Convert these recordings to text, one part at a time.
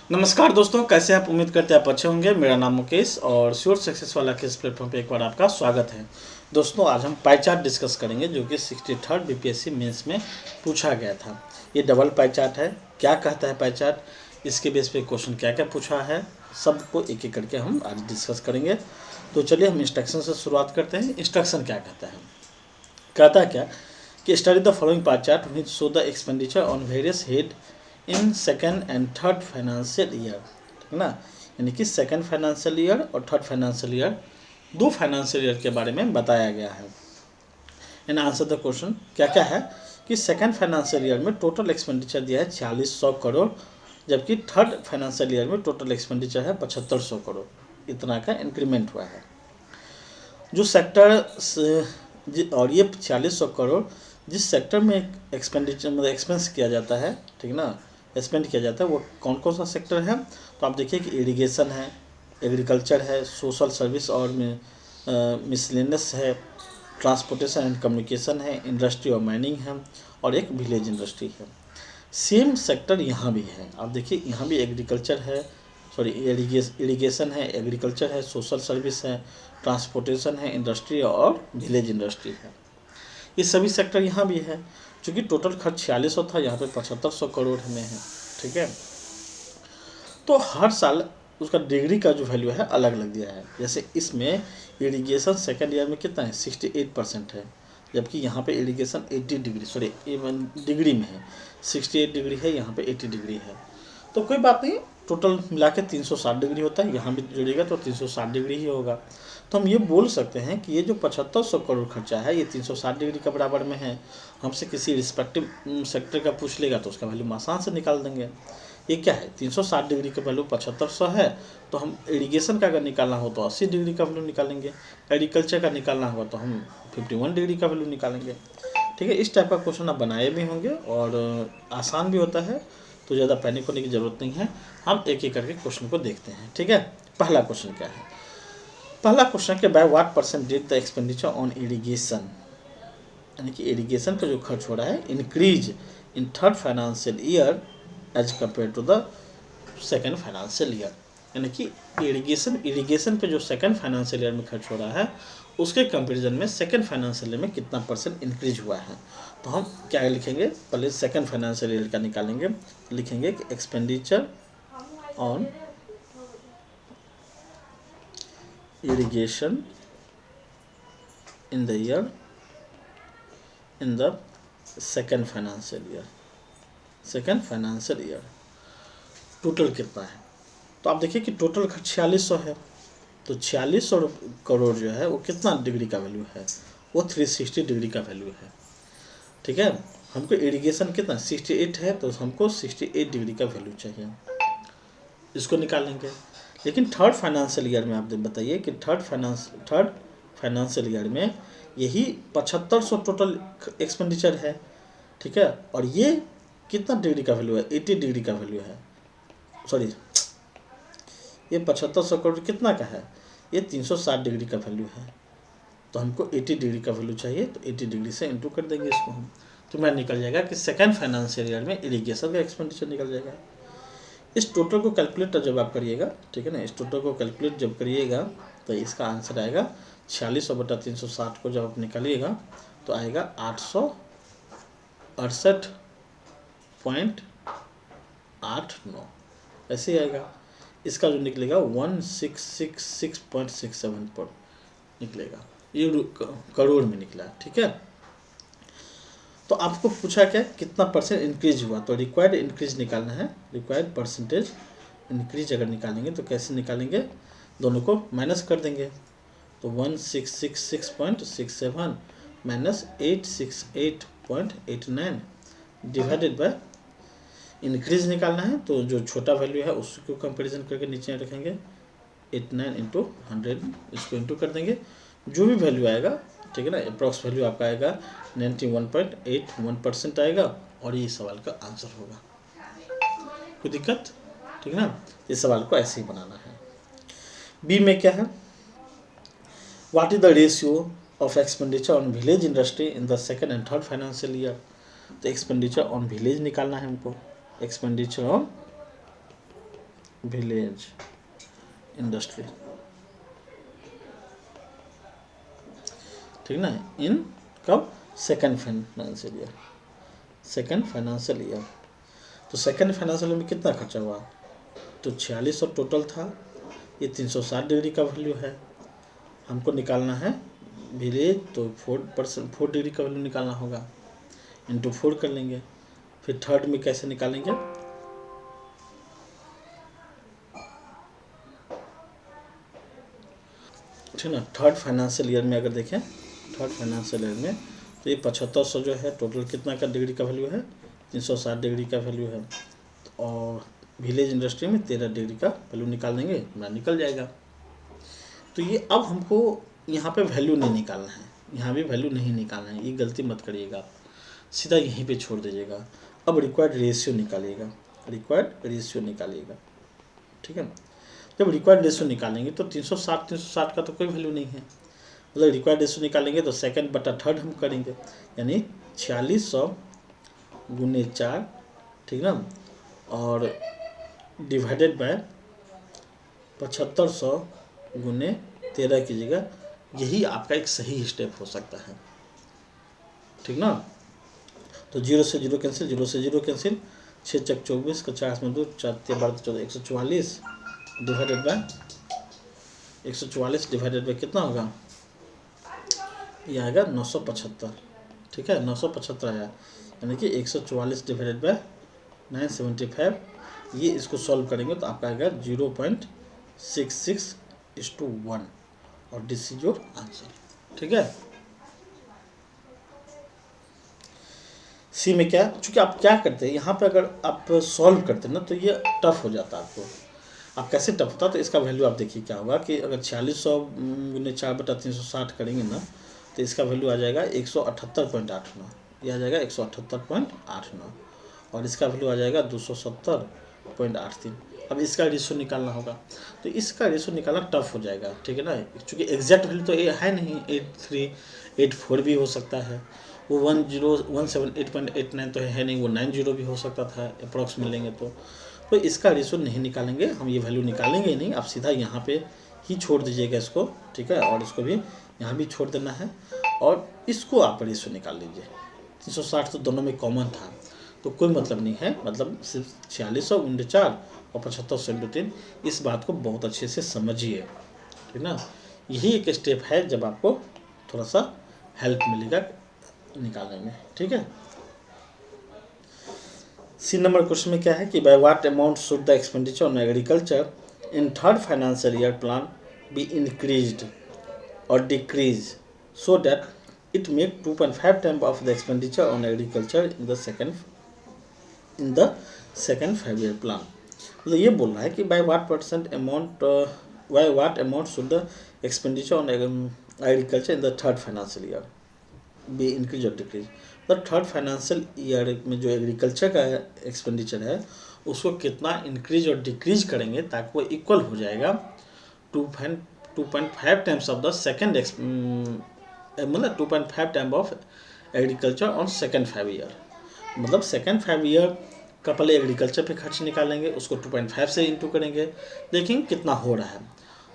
नमस्कार दोस्तों, कैसे आप? उम्मीद करते हैं आप अच्छे होंगे। मेरा नाम मुकेश और श्योर सक्सेस वाला के इस प्लेटफॉर्म पे एक बार आपका स्वागत है। दोस्तों, आज हम पाई चार्ट डिस्कस करेंगे जो कि 63rd बीपीएससी मेंस में पूछा गया था। ये डबल पाई चार्ट है। क्या कहता है पाई चार्ट, इसके बेस पे क्वेश्चन क्या क्या पूछा है, सबको एक एक करके हम आज डिस्कस करेंगे। तो चलिए हम इंस्ट्रक्शन से शुरुआत करते हैं। इंस्ट्रक्शन क्या कहता है? कहता है क्या कि study the following pie chart which show the expenditure on various head in second and third financial year. ठीक है ना, यानी कि सेकेंड फाइनेंशियल ईयर और थर्ड फाइनेंशियल ईयर, दो फाइनेंशियल ईयर के बारे में बताया गया है। एंड आंसर द क्वेश्चन क्या क्या है कि सेकेंड फाइनेंशियल ईयर में टोटल एक्सपेंडिचर दिया है 4600 करोड़, जबकि थर्ड फाइनेंशियल ईयर में टोटल एक्सपेंडिचर है 7500 करोड़। इतना का इंक्रीमेंट हुआ है। जो सेक्टर और ये 4600 करोड़ जिस सेक्टर में एक्सपेंडिचर मतलब एक्सपेंस किया जाता है, ठीक ना, स्पेंड किया जाता है, वो कौन कौन सा सेक्टर है? तो आप देखिए कि इरिगेशन है, एग्रीकल्चर है, सोशल सर्विस और मिसलेनियस है, ट्रांसपोर्टेशन एंड कम्युनिकेशन है, इंडस्ट्री और माइनिंग है, और एक विलेज इंडस्ट्री है। सेम सेक्टर यहाँ भी है। आप देखिए यहाँ भी एग्रीकल्चर है, सॉरी इरिगेशन है, एग्रीकल्चर है, सोशल सर्विस है, ट्रांसपोर्टेशन है, इंडस्ट्री और विलेज इंडस्ट्री है। ये सभी सेक्टर यहाँ भी है। चूँकि टोटल खर्च 4600 था, यहाँ पे 7500 करोड़ में है। ठीक है, तो हर साल उसका डिग्री का जो वैल्यू है अलग अलग दिया है। जैसे इसमें इरिगेशन सेकेंड ईयर में कितना है, 68% है, जबकि यहाँ पे इरिगेशन 80 डिग्री, सॉरी डिग्री में है, 68 डिग्री है, यहाँ पे 80 डिग्री है। तो कोई बात नहीं, टोटल मिला के 360 डिग्री होता है। यहाँ भी जुड़ेगा तो 360 डिग्री ही होगा। तो हम ये बोल सकते हैं कि ये जो 7500 करोड़ खर्चा है, ये 360 डिग्री के बराबर में है। हमसे किसी रिस्पेक्टिव सेक्टर का पूछ लेगा तो उसका वैल्यू आसान से निकाल देंगे। ये क्या है, 360 डिग्री का वैल्यू 7500 है, तो हम इरिगेशन का अगर निकालना हो तो 80 डिग्री का वैल्यू निकालेंगे, एग्रीकल्चर का निकालना होगा तो हम 51 डिग्री का वैल्यू निकालेंगे। ठीक है, इस टाइप का क्वेश्चन आप बनाए भी होंगे और आसान भी होता है, तो ज़्यादा पैनिक होने की ज़रूरत नहीं है। हम एक एक करके क्वेश्चन को देखते हैं। ठीक है, पहला क्वेश्चन क्या है? पहला क्वेश्चन है कि by what percent did the expenditure on irrigation, यानी कि इरिगेशन का जो खर्च हो रहा है, increase in third financial year as compare to the second financial year. यानी कि इरिगेशन पे जो सेकेंड फाइनेंशियल ईयर में खर्च हो रहा है, उसके कंपेरिजन में सेकेंड फाइनेंशियल ईयर में कितना परसेंट इंक्रीज हुआ है। तो हम क्या लिखेंगे, पहले सेकेंड फाइनेंशियल ईयर का निकालेंगे। लिखेंगे कि expenditure on irrigation in the year in the second financial year total कितना है। तो आप देखिए कि टोटल खर्च 4600 है, तो 4600 करोड़ जो है वो कितना डिग्री का वैल्यू है, वो 360 डिग्री का वैल्यू है। ठीक है, हमको इरिगेशन कितना 68 है, तो हमको 68 डिग्री का वैल्यू चाहिए, इसको निकालेंगे। लेकिन थर्ड फाइनेंशियल ईयर में आप बताइए कि थर्ड फाइनेंशियल ईयर में यही 7500 टोटल एक्सपेंडिचर है। ठीक है, और ये कितना डिग्री का वैल्यू है, 80 डिग्री का वैल्यू है, सॉरी ये 7500 करोड़ कितना का है, ये 360 डिग्री का वैल्यू है। तो हमको 80 डिग्री का वैल्यू चाहिए, तो 80 डिग्री से इंटू कर देंगे इसको हम, तो मैं निकल जाएगा कि सेकेंड फाइनेंशियल ईयर में इरिगेशन का एक्सपेंडिचर निकल जाएगा। इस टोटल को कैलकुलेट जब आप करिएगा, ठीक है ना, इस टोटल को कैलकुलेट जब करिएगा तो इसका आंसर आएगा 4600/360 को जब आप निकालिएगा तो आएगा 868.89, ऐसे ही आएगा। इसका जो निकलेगा 1666.67 पर निकलेगा, ये करोड़ में निकला। ठीक है, तो आपको पूछा क्या कितना परसेंट इंक्रीज हुआ, तो रिक्वायर्ड इंक्रीज निकालना है। रिक्वायर्ड परसेंटेज इंक्रीज अगर निकालेंगे तो कैसे निकालेंगे, दोनों को माइनस कर देंगे। तो 1666.67 माइनस 868.89 डिवाइडेड बाय इंक्रीज निकालना है, तो जो छोटा वैल्यू है उसको कंपैरिजन करके नीचे रखेंगे, 89 इंटू 100, इसको इंटू कर देंगे, जो भी वैल्यू आएगा, ठीक है ना, अप्रॉक्स वैल्यू आपका आएगा 91.81% आएगा, और ये सवाल का आंसर होगा। कोई दिक्कत? ठीक है ना, इस सवाल को ऐसे ही बनाना है। बी में क्या है, what is the ratio of expenditure on village industry in the second and third financial year. तो एक्सपेंडिचर ऑन विलेज निकालना है हमको, एक्सपेंडिचर ऑन विलेज इंडस्ट्री, ठीक ना, इन कब, second financial year, second financial year. तो सेकेंड फाइनेंशियल में कितना खर्चा हुआ, तो 4600 टोटल था, ये 360 डिग्री का वैल्यू है, हमको निकालना है विलेज, तो 4 डिग्री का वैल्यू निकालना होगा, इंटू 4 कर लेंगे। फिर थर्ड में कैसे निकालेंगे, ठीक ना। थर्ड फाइनेंशियल ईयर में अगर देखें, थर्ड फाइनेंशियल ईयर में तो ये 7500 जो है टोटल कितना का डिग्री का वैल्यू है, 360 डिग्री का वैल्यू है, और विलेज इंडस्ट्री में 13 डिग्री का वैल्यू निकाल देंगे, हमारा निकल जाएगा। तो ये अब हमको यहाँ पे वैल्यू नहीं निकालना है, यहाँ भी वैल्यू नहीं निकालना है, ये गलती मत करिएगा आप, सीधा यहीं पे छोड़ दीजिएगा। अब रिक्वायर्ड रेशियो निकालिएगा, रिक्वायर्ड रेशियो निकालिएगा, ठीक है। जब रिक्वायर्ड रेशियो निकालेंगे तो 360 का तो कोई वैल्यू नहीं है, मतलब रिक्वायर्ड रेशियो निकालेंगे तो सेकंड बटा थर्ड हम करेंगे, यानी 4600 गुने 4, ठीक ना, और डिवाइडेड बाय 7500 गुने 13 कीजिएगा, यही आपका एक सही स्टेप हो सकता है, ठीक ना। तो 0 से 0 कैंसिल, 0 से 0 कैंसिल, 6 चक 24 का 4 में 2, 4 12 14, 144 डिवाइडेड बाय 144 डिवाइडेड बाय कितना होगा, ये आएगा 975, ठीक है, 975 आया, यानी कि 144 डिवाइडेड बाय 975, ये इसको सॉल्व करेंगे तो आपका आएगा 0.66:1, और दिस इज योर आंसर, ठीक है। सी में क्या, चूँकि आप क्या करते हैं यहाँ पे, अगर आप सॉल्व करते हैं ना तो ये टफ हो जाता है आपको। आप कैसे टफ होता, तो इसका वैल्यू आप देखिए क्या होगा कि अगर 4600 गुने 4/360 करेंगे ना, तो इसका वैल्यू आ जाएगा 178.89, ये आ जाएगा 178.89, और इसका वैल्यू आ जाएगा 270.83। अब इसका रेशो निकालना होगा, तो इसका रेशो निकालना टफ हो जाएगा, ठीक है ना, क्योंकि एग्जैक्ट वैल्यू तो ये है नहीं, 8384 भी हो सकता है, वो 178.89 तो है नहीं, वो 90 भी हो सकता था अप्रॉक्स मिलेंगे, तो इसका रेशो नहीं निकालेंगे हम, ये वैल्यू निकालेंगे ही नहीं, आप सीधा यहाँ पे ही छोड़ दीजिएगा इसको, ठीक है, और इसको भी यहाँ भी छोड़ देना है, और इसको आप रेशो निकाल लीजिए। 360 तो दोनों में कॉमन था, तो कोई मतलब नहीं है, मतलब सिर्फ 4600 × 4 और 7500 × 3, इस बात को बहुत अच्छे से समझिए, ठीक ना। यही एक स्टेप है जब आपको थोड़ा सा हेल्प मिलेगा निकालने में, ठीक है। सी नंबर क्वेश्चन में क्या है कि by what amount should the expenditure on agriculture in third financial year plan be increased और decrease so that it make 2.5 time of the expenditure on agriculture in the second 5 year plan. मतलब ये बोल रहा है कि by what amount should the expenditure on agriculture in the third financial year be increase और decrease. मतलब third financial year में जो एग्रीकल्चर का एक्सपेंडिचर है उसको कितना इंक्रीज और डिक्रीज करेंगे ताकि वो इक्वल हो जाएगा 2.5 टाइम्स ऑफ द सेकेंड, मतलब 2.5 time of agriculture on second 5 year. मतलब सेकेंड 5 ईयर का पहले एग्रीकल्चर पे खर्च निकालेंगे, उसको 2.5 से इंटू करेंगे, देखेंगे कितना हो रहा है।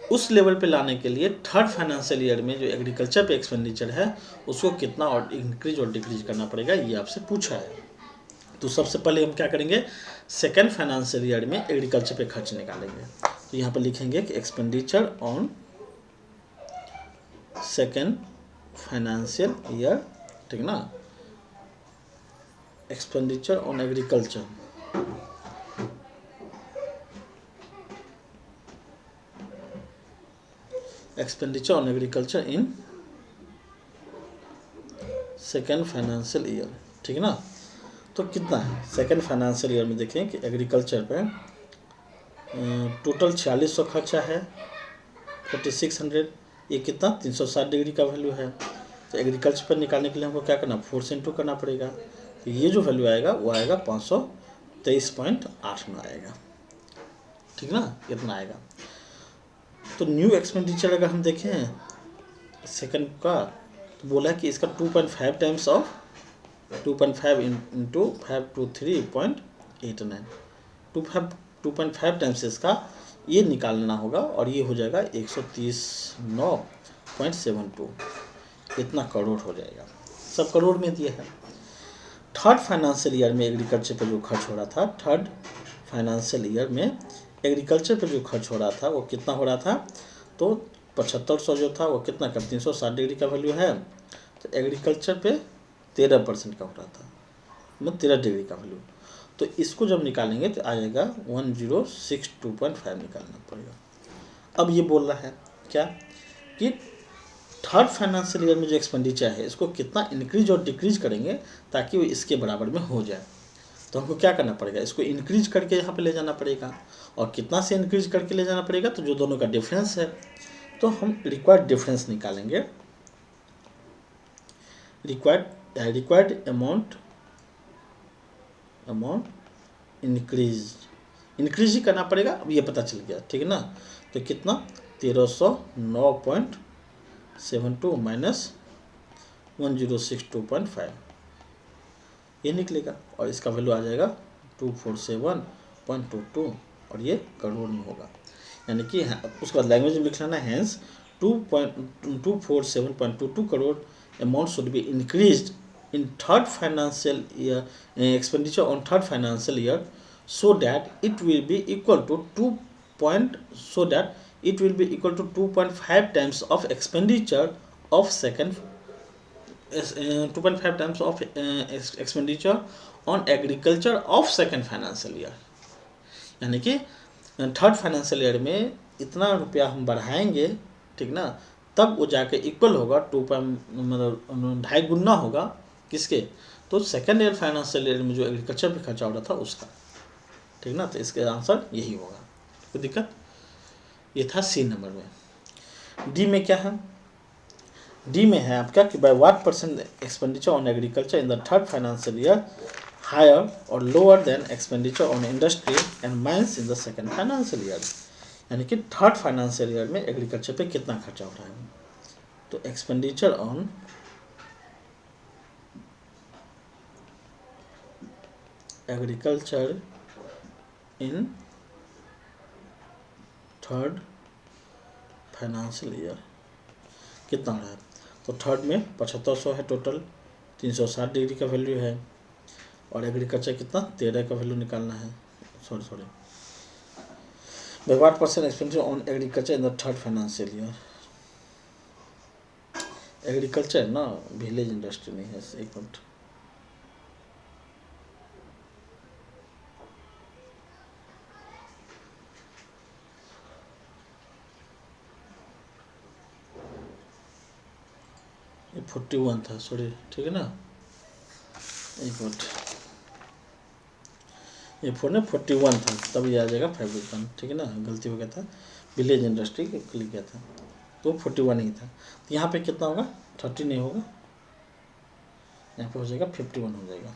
उस लेवल पे लाने के लिए थर्ड फाइनेंशियल ईयर में जो एग्रीकल्चर पे एक्सपेंडिचर है उसको कितना और इंक्रीज और डिक्रीज करना पड़ेगा, ये आपसे पूछा है। तो सबसे पहले हम क्या करेंगे, सेकेंड फाइनेंशियल ईयर में एग्रीकल्चर पे खर्च निकालेंगे। तो यहाँ पर लिखेंगे कि expenditure on second financial year, ठीक ना, expenditure on agriculture, expenditure on agriculture in second financial year, ठीक है ना। तो कितना है सेकेंड फाइनेंशियल ईयर में, देखें कि एग्रीकल्चर पे टोटल 4600 खर्चा है, 4600, ये कितना 360 डिग्री का वैल्यू है। तो एग्रीकल्चर पर निकालने के लिए हमको क्या करना, 4 से इंटू करना पड़ेगा। तो ये जो वैल्यू आएगा वो आएगा 523.89 आएगा, ठीक ना, इतना आएगा। तो न्यू एक्सपेंडिचर अगर हम देखें सेकंड का, तो बोला कि इसका 2.5 टाइम्स ऑफ 2.5 इंटू 523.89, 2.5 टाइम्स इसका ये निकालना होगा और ये हो जाएगा 139.72, इतना करोड़ हो जाएगा। सब करोड़ में दिया है। थर्ड फाइनेंशियल ईयर में एग्रीकल्चर पे जो खर्च हो रहा था, थर्ड फाइनेंशियल ईयर में एग्रीकल्चर पे जो खर्च हो रहा था वो कितना हो रहा था, तो 7500 जो था वो कितना का 360 डिग्री का वैल्यू है, तो एग्रीकल्चर पे 13% का हो रहा था, मतलब 13 डिग्री का वैल्यू। तो इसको जब निकालेंगे तो आ जाएगा 1062.5 निकालना पड़ेगा। अब ये बोल रहा है क्या कि थर्ड फाइनेंशियल ईयर में जो एक्सपेंडिचर है इसको कितना इंक्रीज और डिक्रीज करेंगे ताकि वो इसके बराबर में हो जाए। तो हमको क्या करना पड़ेगा, इसको इंक्रीज करके यहाँ पे ले जाना पड़ेगा। और कितना से इंक्रीज करके ले जाना पड़ेगा, तो जो दोनों का डिफरेंस है, तो हम रिक्वायर्ड डिफरेंस निकालेंगे। रिक्वायर्ड अमाउंट इंक्रीज ही करना पड़ेगा। अब ये पता चल गया, ठीक है ना। तो कितना 1309.72 माइनस 1062.5 ये निकलेगा और इसका वैल्यू आ जाएगा 247.22 और ये करोड़ में होगा। यानी कि उसके बाद लैंग्वेज में लिख लेना, hence 247.22 crore amount should be increased in third financial year expenditure on third financial year so that it will be equal to 2.5 times of expenditure of second 2.5 times of expenditure on agriculture of second financial year। यानी कि third financial year में इतना रुपया हम बढ़ाएंगे, ठीक ना, तब वो जाके इक्वल होगा 2 ढाई गुना होगा किसके, तो सेकेंड ईयर फाइनेंशियल ईयर में जो एग्रीकल्चर पे खर्चा हो रहा था उसका, ठीक ना। तो इसका आंसर यही होगा, कोई दिक्कत। ये था सी नंबर में। डी में क्या है, डी में है आपका कि by what percent expenditure on agriculture in the third financial year higher और lower than expenditure on industry and mines in the second financial year. यानी कि थर्ड फाइनेंशियल ईयर में एग्रीकल्चर पे कितना खर्चा हो रहा है, तो expenditure on agriculture in third financial year कितना रहा है, तो थर्ड में 7500 है टोटल, 360 डिग्री का वैल्यू है और एग्रीकल्चर कितना 13 का वैल्यू निकालना है। Sorry what percent expenditure on agriculture in the third financial year. Agriculture ना, विलेज इंडस्ट्री नहीं है। एक मिनट, ये 41 था, सॉरी, ठीक है ना। एक मिनट, ये 41 था, तब ये आ जाएगा 51, ठीक है ना, गलती हो गया था, विलेज इंडस्ट्री लिख गया था, तो 41 ही था। तो यहाँ पे कितना होगा, 30 नहीं होगा, यहाँ पे हो जाएगा 51 हो जाएगा,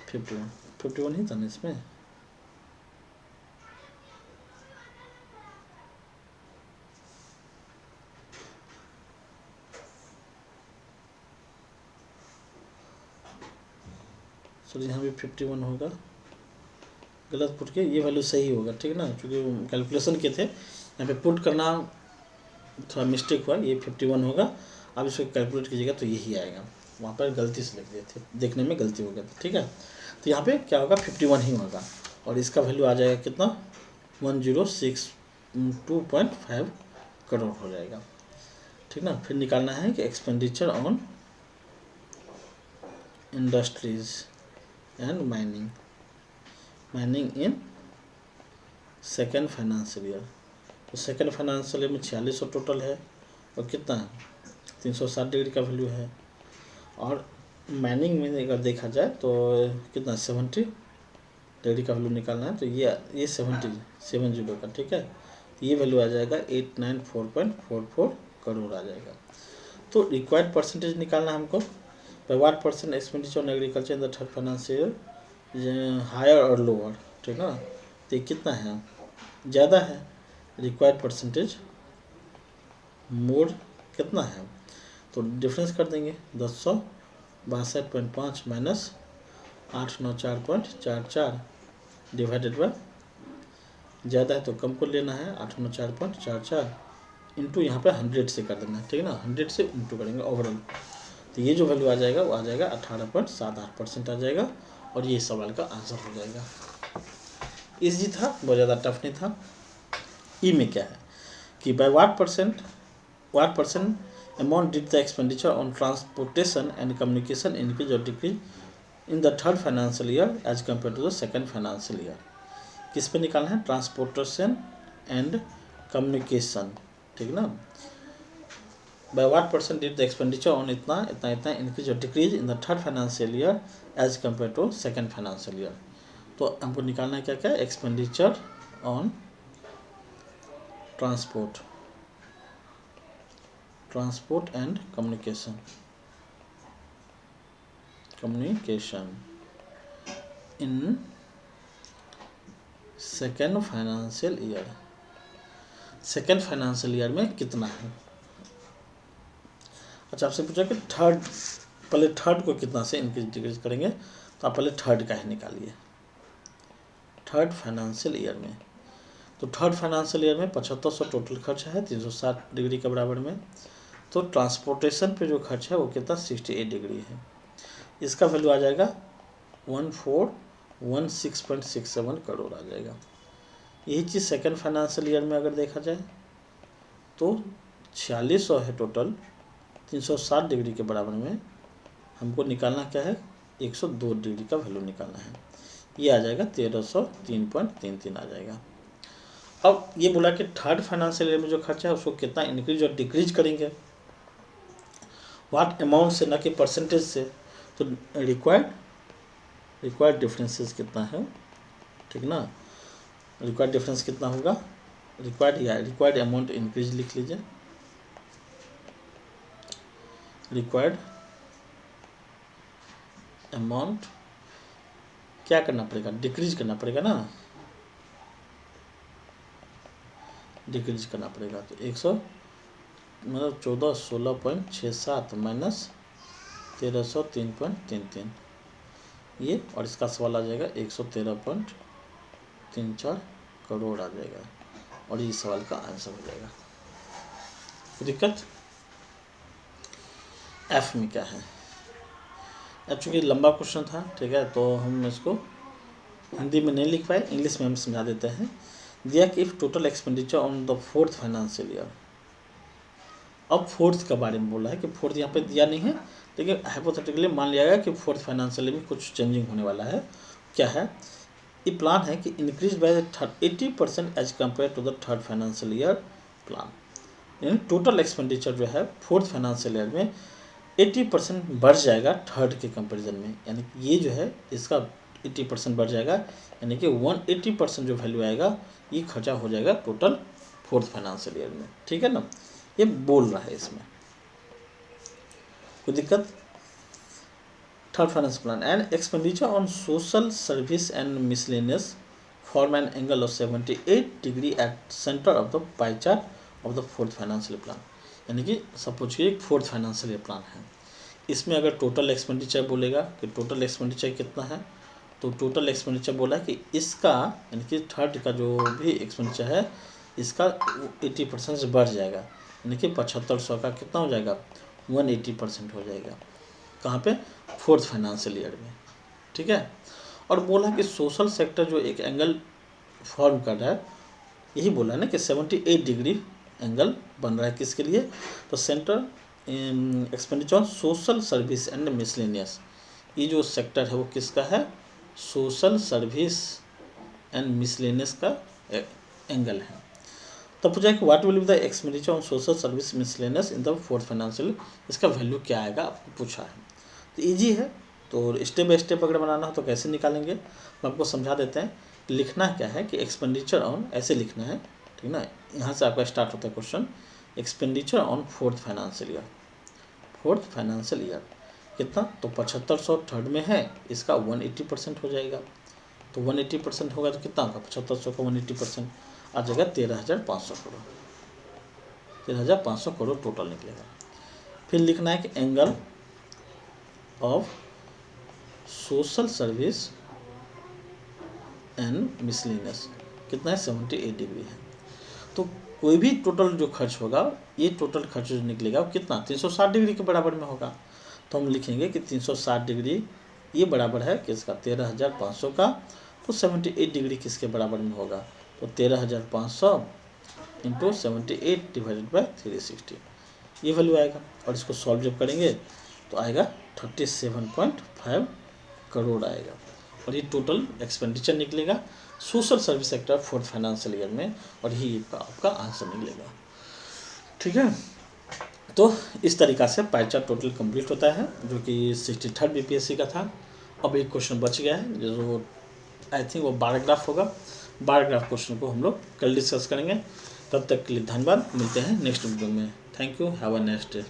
51 ही था ना इसमें। सॉरी, यहाँ भी 51 होगा, गलत पुट के, ये वैल्यू सही होगा, ठीक है ना, क्योंकि कैलकुलेशन के थे, यहाँ पे पुट करना थोड़ा मिस्टेक हुआ, ये 51 होगा। अब इसको कैलकुलेट कीजिएगा तो यही आएगा, वहाँ पर गलती से लिख दिए थे, देखने में गलती हो गया था, ठीक है। तो यहाँ पे क्या होगा, 51 ही होगा और इसका वैल्यू आ जाएगा कितना, 1062.5 करोड़ हो जाएगा, ठीक ना। फिर निकालना है कि expenditure on industries and mining in second financial year. तो सेकेंड फाइनेंशियल ईयर में 4600 टोटल है और कितना है 360 डिग्री का वैल्यू है। और माइनिंग में अगर देखा जाए तो कितना 70 डिग्री का वैल्यू निकालना है, तो ये 70 का, ठीक है। तो ये वैल्यू आ जाएगा 894.44 करोड़ आ जाएगा। तो रिक्वायर्ड परसेंटेज निकालना हमको, by what percent expenditure on agriculture in the third financial higher और लोअर, ठीक है ना। तो ये कितना है, ज़्यादा है, रिक्वायर्ड परसेंटेज मोर कितना है, तो डिफरेंस कर देंगे 1062.5 माइनस 894.44 डिवाइडेड बाय, ज़्यादा है तो कम को लेना है, 8×4.44 इंटू यहाँ पे 100 से कर देना है, ठीक है ना, 100 से इंटू करेंगे ओवरऑल। तो ये जो वैल्यू आ जाएगा वो आ जाएगा 18.78% आ जाएगा, और ये सवाल का आंसर हो जाएगा। इजी था, बहुत ज़्यादा टफ नहीं था। ई में क्या है कि by what percent amount did the expenditure on transportation and communication increase और decrease in the third financial year as compare to the second financial year. किस पे निकालना है, ट्रांसपोर्टेशन एंड कम्युनिकेशन, ठीक ना। By what percent did the expenditure on इतना इतना इतना इंक्रीज और decrease in the third financial year as compare to second financial year. तो हमको निकालना है क्या क्या, expenditure on transport and communication in second financial year. Second financial year में कितना है। अच्छा, आपसे पूछा कि पहले थर्ड को कितना से इंक्रीज डिक्रीज करेंगे, तो आप पहले थर्ड का ही निकालिए। थर्ड फाइनेंशियल ईयर में, तो थर्ड फाइनेंशियल ईयर में 7500 टोटल खर्च है 360 डिग्री के बराबर में। तो ट्रांसपोर्टेशन पे जो खर्च है वो कितना 68 डिग्री है, इसका वैल्यू आ जाएगा 1416.67 करोड़ आ जाएगा। यही चीज़ सेकेंड फाइनेंशियल ईयर में अगर देखा जाए तो 4600 है टोटल, 360 डिग्री के बराबर में हमको निकालना क्या है, 102 डिग्री का वैल्यू निकालना है। ये आ जाएगा 1303.33 आ जाएगा। अब ये बोला कि थर्ड फाइनेंशियल ईयर में जो खर्चा है उसको कितना इंक्रीज और डिक्रीज करेंगे, व्हाट अमाउंट से, ना कि परसेंटेज से। तो रिक्वायर्ड डिफरेंसेस कितना है, ठीक ना, रिक्वायर्ड डिफरेंस कितना होगा, रिक्वायर्ड अमाउंट इंक्रीज लिख लीजिए, रिक्वायर्ड अमाउंट क्या करना पड़ेगा, डिक्रीज करना पड़ेगा ना, डिक्रीज करना पड़ेगा। तो 1416.67 माइनस 1303.33 ये, और इसका सवाल आ जाएगा 113.34 करोड़ आ जाएगा, और ये सवाल का आंसर हो जाएगा। दिक्कत एफ में क्या है, चूँकि लंबा क्वेश्चन था, ठीक है, तो हम इसको हिंदी में नहीं लिख पाए, इंग्लिश में हम समझा देते हैं। दिया कि if total expenditure on the fourth financial year. अब फोर्थ के बारे में बोला है कि फोर्थ यहाँ पे दिया नहीं है, लेकिन हाइपोथेटिकली मान लिया गया कि फोर्थ फाइनेंशियल ईयर में कुछ चेंजिंग होने वाला है। क्या है, ये प्लान है कि increase by 80% as compare to the third financial year plan. यानी टोटल एक्सपेंडिचर जो है फोर्थ फाइनेंशियल ईयर में 80% बढ़ जाएगा थर्ड के कंपेरिजन में, यानी कि ये जो है इसका 80% बढ़ जाएगा, यानी कि 180% जो वैल्यू आएगा ये खर्चा हो जाएगा टोटल फोर्थ फाइनेंशियल ईयर में, ठीक है ना। ये बोल रहा है, इसमें कोई दिक्कत। Third finance plan and expenditure on social service and miscellaneous form an angle of 78 degree at centre of the pie chart of the fourth financial plan. यानी कि सपोज कि एक फोर्थ फाइनेंशियल प्लान है, इसमें अगर टोटल एक्सपेंडिचर बोलेगा कि total expenditure कितना है, तो टोटल एक्सपेंडिचर बोला कि इसका, यानी कि थर्ड का जो भी एक्सपेंडिचर है इसका 80% से बढ़ जाएगा, यानी कि 7500 का कितना हो जाएगा, 180% हो जाएगा। कहाँ पे, फोर्थ फाइनेंशियल ईयर में, ठीक है। और बोला कि सोशल सेक्टर जो एक एंगल फॉर्म कर रहा है, यही बोला ना कि 78 डिग्री एंगल बन रहा है, किसके लिए, तो centre expenditure on social service and miscellaneous, ये जो सेक्टर है वो किसका है, सोशल सर्विस एंड मिसलेनियस का एंगल है। तब पूछा कि what will be the expenditure on social service miscellaneous in the fourth financial, इसका वैल्यू क्या आएगा आपको पूछा है। तो ईजी है, तो स्टेप बाय स्टेप अगर बनाना हो तो कैसे निकालेंगे हम आपको समझा देते हैं। लिखना क्या है कि एक्सपेंडिचर ऑन, ऐसे लिखना है, ठीक ना, यहाँ से आपका स्टार्ट होता है question, expenditure on fourth financial year, fourth financial year कितना, तो 7500 थर्ड में है, इसका 180% हो जाएगा, तो 180% होगा तो कितना होगा, 7500 का 180% आ जाएगा 13,500 करोड़, 13,500 करोड़ टोटल निकलेगा। फिर लिखना है कि angle of social service and miscellaneous कितना है 78 डिग्री है। तो कोई भी टोटल जो खर्च होगा, ये टोटल खर्च जो निकलेगा वो कितना 360 डिग्री के बराबर में होगा। तो हम लिखेंगे कि 360 डिग्री ये बराबर है किसका 13,500 का। तो 78 डिग्री किसके बराबर में होगा, तो 13,500 इंटू 78 डिवाइडेड बाई 360 ये वैल्यू आएगा। और इसको सॉल्व जब करेंगे तो आएगा 37.5 करोड़ आएगा। और ये टोटल एक्सपेंडिचर निकलेगा social service sector 4th financial year में, और ही आपका आंसर निकलेगा। ठीक है, तो इस तरीक़ा से पाई चार्ट टोटल कंप्लीट होता है, जो कि 63rd बीपीएससी का था। अब एक क्वेश्चन बच गया है जो आई थिंक वो 12 ग्राफ होगा। 12 ग्राफ क्वेश्चन को हम लोग कल डिस्कस करेंगे। तब तक के लिए धन्यवाद, मिलते हैं नेक्स्ट वीडियो में। Thank you, have a next day.